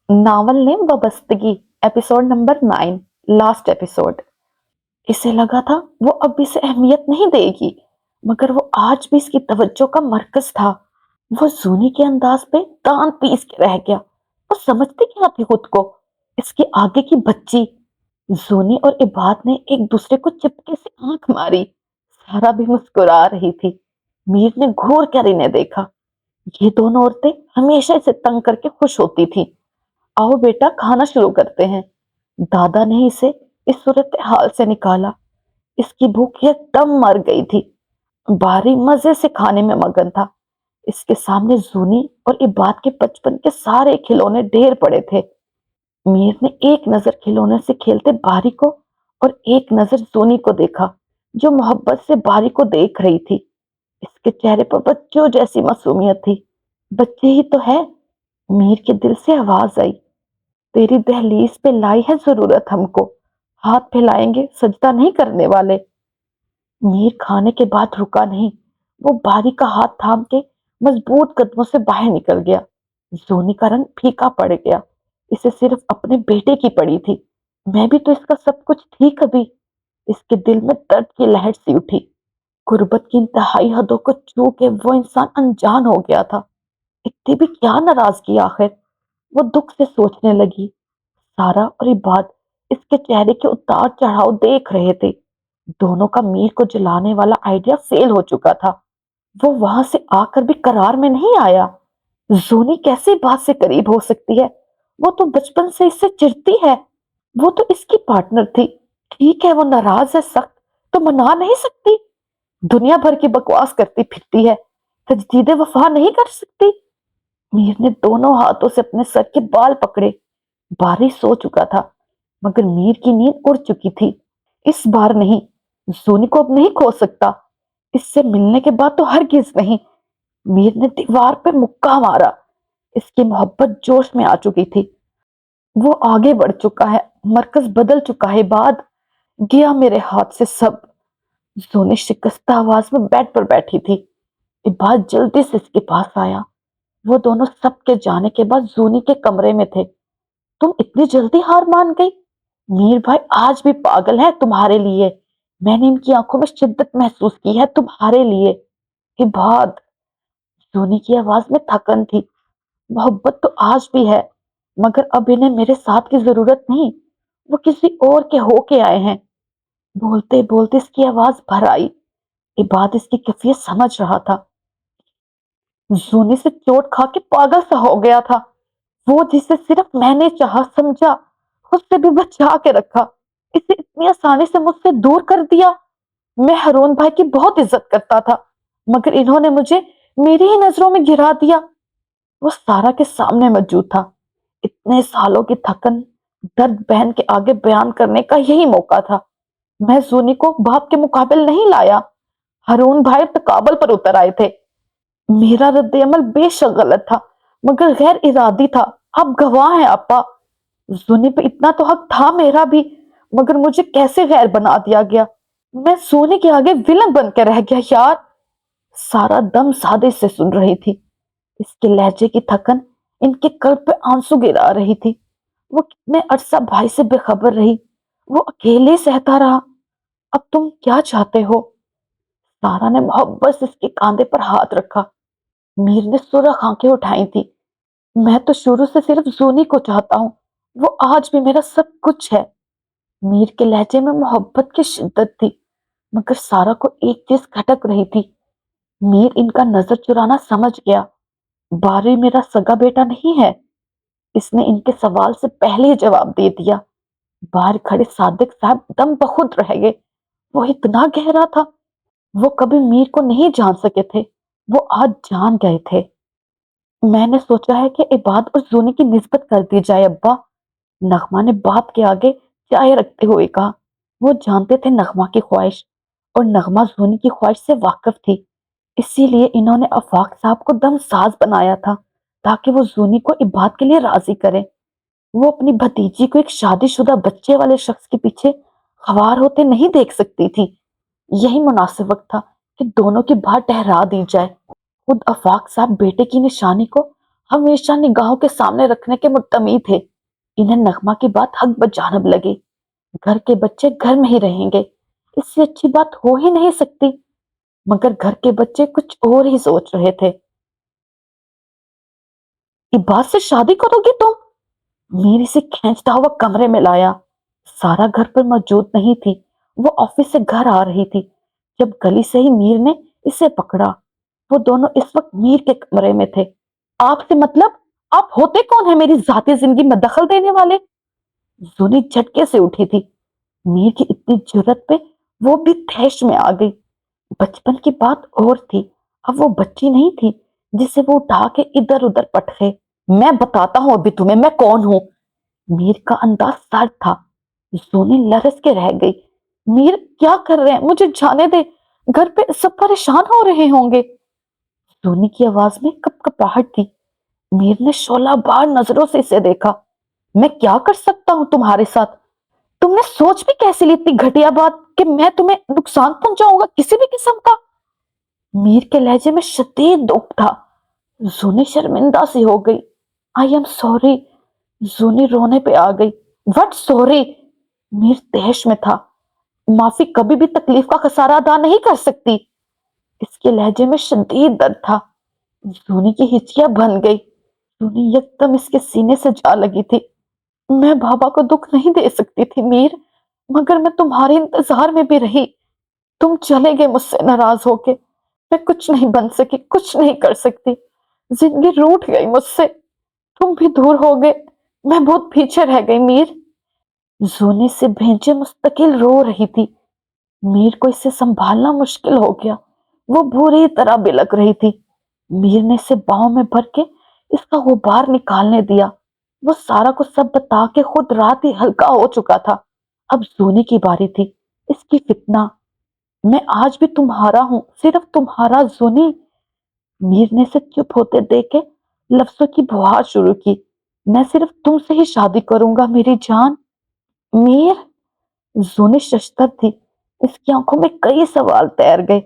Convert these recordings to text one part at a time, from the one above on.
Novel ने वाबस्तगी episode number 9, last episode. इसे लगा था वो अब इसे अहमियत नहीं देगी, मगर वो आज भी इसकी तवज्जो का मरकज था। वो जूनी के अंदाज पे कान पीस के रह गया। वो समझती क्या थी खुद को, इसके आगे की बच्ची। जूनी और इबाद ने एक दूसरे को चिपके से आंख मारी। सारा भी मुस्कुरा रही थी। मीर ने घूर कर इन्हें देखा। ये दोनों औरतें हमेशा इसे तंग करके खुश होती थी। आओ बेटा, खाना शुरू करते हैं। दादा ने इसे इस सूरत हाल से निकाला। इसकी भूख एकदम मर गई थी। बारी मजे से खाने में मगन था। इसके सामने जूनी और इबाद के बचपन के सारे खिलौने ढेर पड़े थे। मीर ने एक नजर खिलौने से खेलते बारी को और एक नजर जूनी को देखा, जो मोहब्बत से बारी को देख रही थी। इसके चेहरे पर बच्चों जैसी मासूमियत थी। बच्चे ही तो है। मीर के दिल से आवाज आई, तेरी दहलीज पे लाई है जरूरत हमको। हाथ फैलाएंगे, सजदा नहीं करने वाले। मीर खाने के बाद रुका नहीं। वो बारी का हाथ थाम के मजबूत कदमों से बाहर निकल गया। जोनी का रंग फीका पड़ गया। इसे सिर्फ अपने बेटे की पड़ी थी। मैं भी तो इसका सब कुछ थी कभी। इसके दिल में दर्द की लहर सी उठी। गुर्बत की इंतहाई हदों को छू के वो इंसान अनजान हो गया था। इतनी भी क्या नाराजगी आखिर। वो दुख से सोचने लगी। सारा और इबाद इसके चेहरे के उतार चढ़ाव देख रहे थे। दोनों का मीर को जलाने वाला आइडिया फेल हो चुका था। वो वहां से आकर भी करार में नहीं आया। जोनी कैसे बात से करीब हो सकती है? वो तो बचपन से इससे चिढ़ती है। वो तो इसकी पार्टनर थी। ठीक है, वो नाराज है सख्त, तो मना नहीं सकती। दुनिया भर की बकवास करती फिरती है, तजदीद वफा नहीं कर सकती। मीर ने दोनों हाथों से अपने सर के बाल पकड़े। बारिश सो चुका था, मगर मीर की नींद उड़ चुकी थी। इस बार नहीं। सोनी को अब नहीं खो सकता। इससे मिलने के बाद तो हरगिज नहीं। मीर ने दीवार पे मुक्का मारा। इसकी मोहब्बत जोश में आ चुकी थी। वो आगे बढ़ चुका है, मरकज बदल चुका है। बाद गया मेरे हाथ से सब। सोनी शिकस्ता आवाज में बेड पर बैठी थी। इबाद जल्दी से इसके पास आया। वो दोनों सबके जाने के बाद जूनी के कमरे में थे। तुम इतनी जल्दी हार मान गई? मीर भाई आज भी पागल है तुम्हारे लिए। मैंने इनकी आंखों में शिद्दत महसूस की है तुम्हारे लिए। इबाद। सोनी की आवाज में थकन थी। मोहब्बत तो आज भी है, मगर अब इन्हें मेरे साथ की जरूरत नहीं। वो किसी और के होके आए हैं। बोलते बोलते इसकी आवाज भर आई। इबाद इसकी कैफियत समझ रहा था। सोनी से चोट खा के पागल सा हो गया था। वो जिसे सिर्फ मैंने चाहा समझा, उससे भी बचा के रखा, इसे इतनी आसानी से मुझसे दूर कर दिया। मैं हारून भाई की बहुत इज्जत करता था, मगर इन्होंने मुझे मेरी ही नजरों में गिरा दिया। वो सारा के सामने मौजूद था। इतने सालों की थकन, दर्द बहन के आगे बयान करने का यही मौका था। मैं सोनी को बाप के मुकाबले नहीं लाया। हारून भाई तकाबल पर उतर आए थे। मेरा रद्द अमल बेशक गलत था, मगर गैर इरादी था। आप गवाह हैं आपा। सोनी पे इतना तो हक था मेरा भी, मगर मुझे कैसे गैर बना दिया गया। मैं सोनी के आगे विलन बन के रह गया यार। सारा दम सादे से सुन रही थी। इसके लहजे की थकन इनके कल्ब पे आंसू गिरा रही थी। वो कितने अरसा भाई से बेखबर रही। वो अकेले सहता रहा। अब तुम क्या चाहते हो? सारा ने मोहब्बत से इसके कांधे पर हाथ रखा। मीर ने सुरख आंखें उठाई थी। मैं तो शुरू से सिर्फ सोनी को चाहता हूँ। वो आज भी मेरा सब कुछ है। मीर के लहजे में मोहब्बत की शिद्दत थी, मगर सारा को एक चीज खटक रही थी। मीर इनका नजर चुराना समझ गया। बारी मेरा सगा बेटा नहीं है। इसने इनके सवाल से पहले ही जवाब दे दिया। बाहर खड़े सादिक साहब दम बखुद रह गए। वो इतना गहरा था। वो कभी मीर को नहीं जान सके थे, वो आज जान गए थे। मैंने सोचा है कि इबाद और जूनी की निस्बत कर दी जाए अब्बा। नगमा ने बाप के आगे चाय रखते हुए कहा। वो जानते थे नगमा की ख्वाहिश, और नगमा जूनी की ख्वाहिश से वाकिफ थी। इसीलिए इन्होंने अफाक साहब को दम साज बनाया था, ताकि वो जूनी को इबाद के लिए राजी करे। वो अपनी भतीजी को एक शादीशुदा बच्चे वाले शख्स के पीछे ख्वार होते नहीं देख सकती थी। यही मुनासिब वक्त था कि दोनों की बात ठहरा दी जाए। खुद अफाक साहब बेटे की निशानी को ہمیشہ نگاہوں کے سامنے رکھنے کے مطمئن تھے۔ انہیں نغمہ کی بات حق بجانب لگی۔ گھر کے بچے گھر میں ہی رہیں گے، اس سے اچھی بات ہو ہی نہیں سکتی، مگر گھر کے بچے کچھ اور ہی سوچ رہے تھے۔ عباس سے شادی کرو گے تم؟ میر اسے کھینچتا ہوا کمرے میں لایا۔ سارا گھر پر موجود نہیں تھی، وہ آفس سے گھر آ رہی تھی جب گلی سے ہی میر نے اسے پکڑا۔ وہ دونوں اس وقت میر کے کمرے میں تھے۔ آپ سے مطلب؟ آپ ہوتے کون ہیں میری ذاتی زندگی میں دخل دینے والے؟ زونی جھٹکے سے اٹھی تھی۔ میر کی اتنی جرت پہ وہ بھی تھیش میں آ گئی۔ بچپن کی بات اور تھی، اب وہ بچی نہیں تھی جسے وہ اٹھا کے ادھر ادھر پٹکے۔ میں بتاتا ہوں ابھی تمہیں میں کون ہوں۔ میر کا انداز سرد تھا۔ زونی لرز کے رہ گئی۔ میر کیا کر رہے ہیں؟ مجھے جانے دے، گھر پہ سب پریشان ہو رہے ہوں گے۔ زونی کی آواز میں کپ کپاہٹ تھی۔ میر نے شعلہ بار نظروں سے اسے دیکھا۔ میں کیا کر سکتا ہوں تمہارے ساتھ؟ تم نے سوچ بھی کیسے لی اتنی گھٹیا بات کہ میں تمہیں نقصان پہنچاؤں گا کسی بھی قسم کا؟ میر کے لہجے میں شدید دکھ تھا۔ زونی شرمندہ سی ہو گئی۔ I am sorry. زونی رونے پہ آ گئی۔ What sorry? میر تیش میں تھا۔ معافی کبھی بھی تکلیف کا خسارہ ادا نہیں کر سکتی۔ اس کے لہجے میں شدید درد تھا۔ زونی کی ہچکیاں بن گئی۔ زونی یکدم اس کے سینے سے جا لگی تھی۔ میں بابا کو دکھ نہیں دے سکتی تھی میر، مگر میں تمہارے انتظار میں بھی رہی۔ تم چلے گئے مجھ سے ناراض ہو کے، میں کچھ نہیں بن سکی، کچھ نہیں کر سکتی۔ زندگی روٹھ گئی مجھ سے، تم بھی دور ہو گئے، میں بہت پیچھے رہ گئی میر۔ زونی سے بھینچے مستقل رو رہی تھی۔ میر کو اسے سنبھالنا مشکل ہو گیا، وہ بری طرح بلک رہی تھی۔ میر نے اسے باہوں میں بھر کے اس کا غبار نکالنے دیا۔ وہ سارا کو سب بتا کے خود رات ہی ہلکا ہو چکا تھا۔ اب زونی کی باری تھی، اس کی فتنہ۔ میں آج بھی تمہارا ہوں، صرف تمہارا زونی۔ میر نے اسے چپ ہوتے دیکھ کے لفظوں کی بہار شروع کی۔ میں صرف تم سے ہی شادی کروں گا میری جان۔ میر؟ زونی ششتر تھی، اس کی آنکھوں میں کئی سوال تیر گئے۔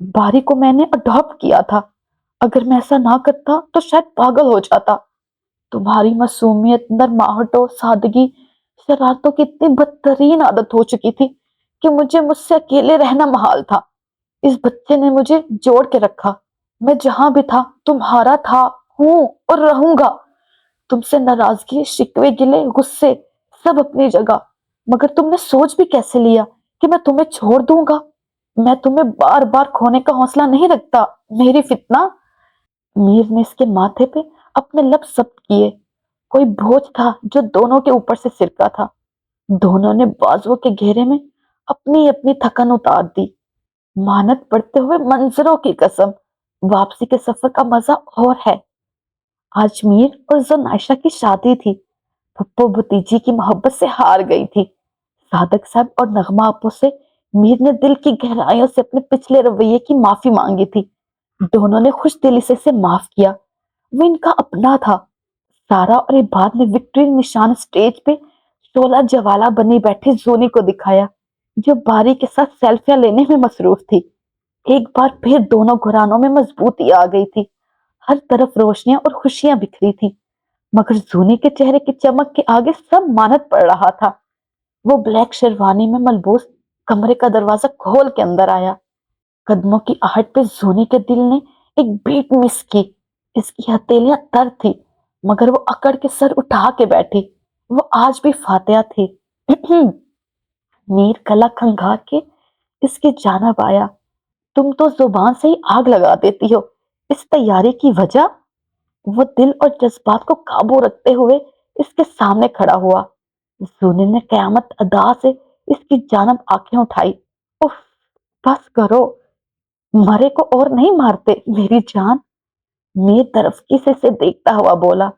باری کو میں نے اڈاپٹ کیا تھا، اگر میں ایسا نہ کرتا تو شاید پاگل ہو جاتا۔ تمہاری معصومیت، نرماہٹ و سادگی، شرارتوں کی اتنی بدترین عادت ہو چکی تھی کہ مجھے مجھ سے اکیلے رہنا محال تھا۔ اس بچے نے مجھے جوڑ کے رکھا۔ میں جہاں بھی تھا تمہارا تھا، ہوں اور رہوں گا۔ تم سے ناراضگی، شکوے، گلے، غصے سب اپنی جگہ، مگر تم نے سوچ بھی کیسے لیا کہ میں تمہیں چھوڑ دوں گا؟ میں تمہیں بار بار کھونے کا حوصلہ نہیں رکھتا میری فتنہ۔ میر نے اس کے ماتھے پہ اپنے لب ثبت کیے۔ کوئی بوجھ تھا جو دونوں کے اوپر سے سرکا تھا۔ دونوں نے بازوؤں کے گھیرے میں اپنی اپنی تھکن اتار دی۔ مانت پڑتے ہوئے منظروں کی قسم، واپسی کے سفر کا مزہ اور ہے۔ آج میر اور زنائشہ کی شادی تھی۔ پھپھو بھتیجی کی محبت سے ہار گئی تھی۔ صادق صاحب اور نغمہ آپو سے میر نے دل کی گہرائیوں سے اپنے پچھلے رویے کی معافی مانگی تھی۔ دونوں نے خوش دلی سے اسے معاف کیا۔ وہ ان کا اپنا تھا۔ سارا اور عباد نے وکٹری نشان سٹیج پہ شعلہ جوالا بنی بیٹھی زونی کو دکھایا، جو باری کے ساتھ سیلفیاں لینے میں مصروف تھی۔ ایک بار پھر دونوں گھرانوں میں مضبوطی آ گئی تھی۔ ہر طرف روشنیاں اور خوشیاں بکھری تھی، مگر زونی کے چہرے کی چمک کے آگے سب مانت پڑ رہا تھا۔ وہ بلیک شیروانی میں ملبوس کمرے کا دروازہ کھول کے اندر آیا۔ قدموں کی آہٹ پہ زونی کے دل نے ایک بیٹ مس کی۔ اس کی ہتھیلیاں تر تھی، مگر وہ اکڑ کے سر اٹھا کے بیٹھی۔ وہ آج بھی فاتحہ تھی۔ میر گلا کھنگا کے اس کی جانب آیا۔ تم تو زبان سے ہی آگ لگا دیتی ہو، اس تیاری کی وجہ؟ وہ دل اور جذبات کو قابو رکھتے ہوئے اس کے سامنے کھڑا ہوا۔ زونی نے قیامت ادا سے اس کی جانب آنکھیں اٹھائی۔ اف، بس کرو، مرے کو اور نہیں مارتے میری جان۔ میر طرفکی سے اسے دیکھتا ہوا بولا،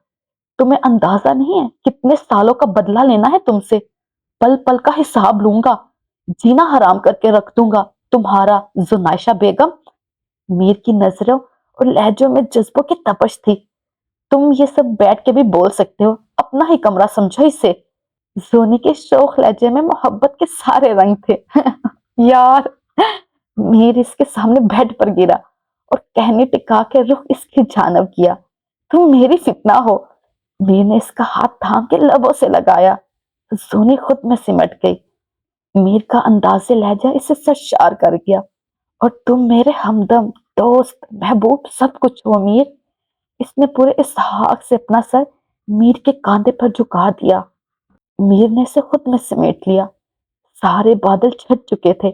تمہیں اندازہ نہیں ہے کتنے سالوں کا بدلہ لینا ہے تم سے؟ پل پل کا حساب لوں گا، جینا حرام کر کے رکھ دوں گا تمہارا زنائشہ بیگم۔ میر کی نظروں اور لہجوں میں جذبوں کی تپش تھی۔ تم یہ سب بیٹھ کے بھی بول سکتے ہو، اپنا ہی کمرہ سمجھو اسے۔ زونی کے شوخ لہجے میں محبت کے سارے رنگ تھے۔ یار، میر اس کے سامنے بیڈ پر گرا اور کہنی ٹکا کے رخ اس کی جانب کیا۔ तुम मेरी फितना हो। मीर ने इसका हाथ थाम के लबों से लगाया। सोनी खुद में सिमट गई। मीर का अंदाज़े लहजा इसे सरशार कर गया। और तुम मेरे हमदम, दोस्त, महबूब सब कुछ हो मीर। इसने पूरे इसहाक से अपना सर मीर के कांधे पर झुका दिया। मीर ने इसे खुद में समेट लिया। सारे बादल छट चुके थे।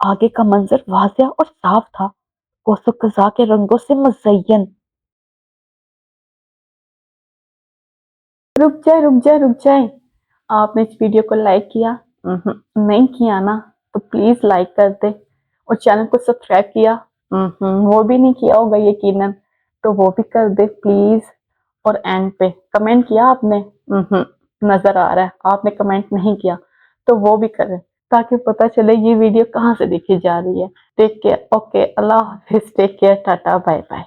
आगे का मंजर वाज़िह और साफ था, कोसो कज़ा के रंगों से मुज़य्यन। रुक जाए रुक जाए रुक जाए, आपने इस वीडियो को लाइक किया? नहीं किया ना, तो प्लीज लाइक कर दे। और चैनल को सब्सक्राइब किया? वो भी नहीं किया होगा यकीनन, तो वो भी कर दे प्लीज। और एंड पे कमेंट किया आपने? नजर आ रहा है आपने कमेंट नहीं किया, तो वो भी करें ताकि पता चले ये वीडियो कहाँ से देखी जा रही है। टेक केयर, ओके, अल्लाह हाफिज, take care, tata, bye bye.